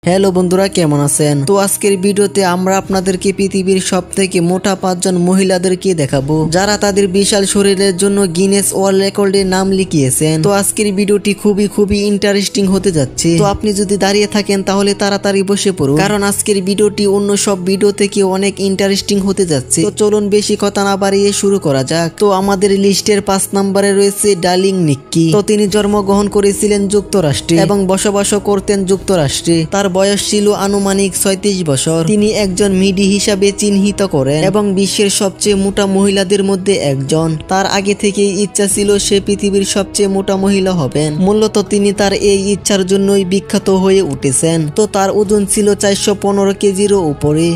Hello বন্ধুরা, কেমন আছেন? তো আজকের ভিডিওতে আমরা আপনাদেরকে পৃথিবীর সবথেকে মোটা 5 জন মহিলাদেরকে দেখাবো, যারা তাদের বিশাল শরীরের জন্য গিনেস ওয়ার্ল্ড রেকর্ডে নাম লিখিয়েছেন। তো আজকের ভিডিওটি খুবই ইন্টারেস্টিং হতে যাচ্ছে। তো আপনি যদি দাঁড়িয়ে থাকেন তাহলে তাড়াতাড়ি বসে পড়ুন, কারণ আজকের ভিডিওটি অন্য সব ভিডিও থেকে অনেক ইন্টারেস্টিং হতে যাচ্ছে। তো চলুন বেশি কথা না বাড়িয়ে শুরু করা যাক। তো আমাদের লিস্টের 5 নম্বরে রয়েছে ডার্লিং নিক্কি। তো তিনি জন্মগ্রহণ করেছিলেন যুক্তরাষ্ট্রে এবং বসবাসও করতেন যুক্তরাষ্ট্রে। তার বয়স ছিল আনুমানিক 36 বছর। তিনি একজন মিডি হিসাবে চিহ্নিত করেন এবং বিশ্বের সবচেয়ে মোটা মহিলাদের মধ্যে একজন। তার আগে থেকেই ইচ্ছা ছিল সে পৃথিবীর সবচেয়ে মোটা মহিলা হবেন। মূলত তিনি তার এই ইচ্ছার জন্যই বিখ্যাত হয়ে উঠেছেন। তো তার ওজন ছিল 415 কেজিরও উপরে।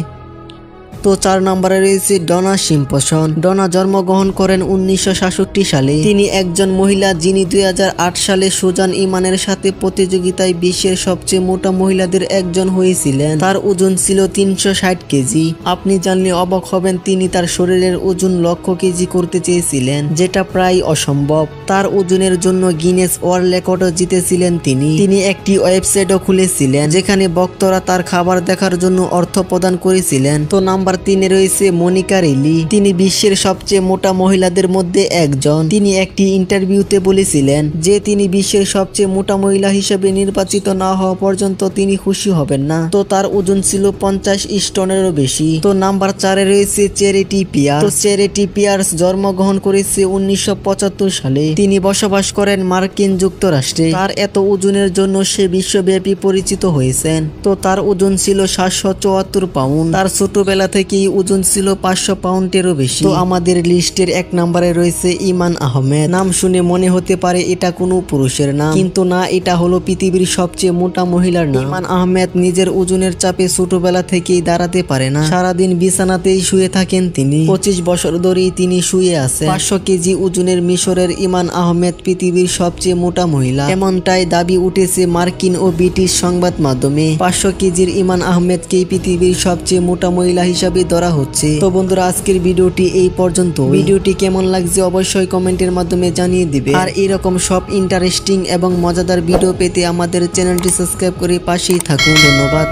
তো 4 নম্বরে রয়েছে ডনা সিম্পসন। ডনা জন্মগ্রহণ করেন 1966 সালে। তিনি একজন মহিলা যিনি 2008 সালে সুজান ইমানের সাথে প্রতিযোগিতায় বিশ্বের সবচেয়ে মোটা মহিলাদের একজন হয়েছিলেন। তার ওজন ছিল 360 কেজি। আপনি জানলে অবাক হবেন, তিনি তার শরীরের ওজন 1,00,000 কেজি করতে চেয়েছিলেন, যেটা প্রায় অসম্ভব। তার ওজনের জন্য গিনেস ওয়ার্ল্ড রেকর্ডও জিতেছিলেন তিনি একটি ওয়েবসাইটও খুলেছিলেন, যেখানে ভক্তরা তার খাবার দেখার জন্য অর্থ প্রদান করেছিলেন। তো নাম্বার 3 রয়েছে মনিকা রিলি। তিনি বিশ্বের সবচেয়ে মোটা মহিলাদের মধ্যে একজন। তিনি একটি ইন্টারভিউতে বলেছিলেন যে তিনি বিশ্বের সবচেয়ে মোটা মহিলা হিসেবে নির্বাচিত না হওয়া পর্যন্ত তিনি খুশি হবেন না। তো তার ওজন ছিল 50 স্টোনেরও বেশি। তো নাম্বার 4 রয়েছে চ্যারিটি পিয়ার্স। তো চ্যারিটি পিয়ার্স জন্মগ্রহণ করেছে 1975 সালে। তিনি বসবাস করেন মার্কিন যুক্তরাষ্ট্রে। তার এত ওজনের জন্য সে বিশ্বব্যাপী পরিচিত হয়েছেন। তো তার ওজন ছিল 774 পাউন্ড। তার ছোটবেলা থেকেই ওজন ছিল 500 পাউন্ডেরও বেশি। তো আমাদের লিস্টের 1 নম্বরে রয়েছে ইমান আহমেদ। নাম শুনে মনে হতে পারে এটা কোনো পুরুষের নাম, কিন্তু না, এটা হলো পৃথিবীর সবচেয়ে মোটা মহিলার নাম। ইমান আহমেদ নিজের ওজনের চাপে ছোটবেলা থেকেই দাঁড়াতে পারে না। সারাদিন বিছানাতেই শুয়ে থাকেন তিনি। 25 বছর ধরেই তিনি শুয়ে আছেন। 500 কেজি ওজনের মিশরের ইমান আহমেদ পৃথিবীর সবচেয়ে মোটা মহিলা, এমনটাই দাবি উঠেছে মার্কিন ও ব্রিটিশ সংবাদ মাধ্যমে। 500 কেজির ইমান আহমেদকেই পৃথিবীর সবচেয়ে মোটা মহিলা হিসাবে ধরা হচ্ছে। তো বন্ধুরা, আজকের ভিডিওটি এই পর্যন্ত। ভিডিওটি কেমন লাগছে অবশ্যই কমেন্টের মাধ্যমে জানিয়ে দিবে। আর এরকম সব ইন্টারেস্টিং এবং মজাদার ভিডিও পেতে আমাদের চ্যানেলটি সাবস্ক্রাইব করে পাশেই থাকুন। ধন্যবাদ।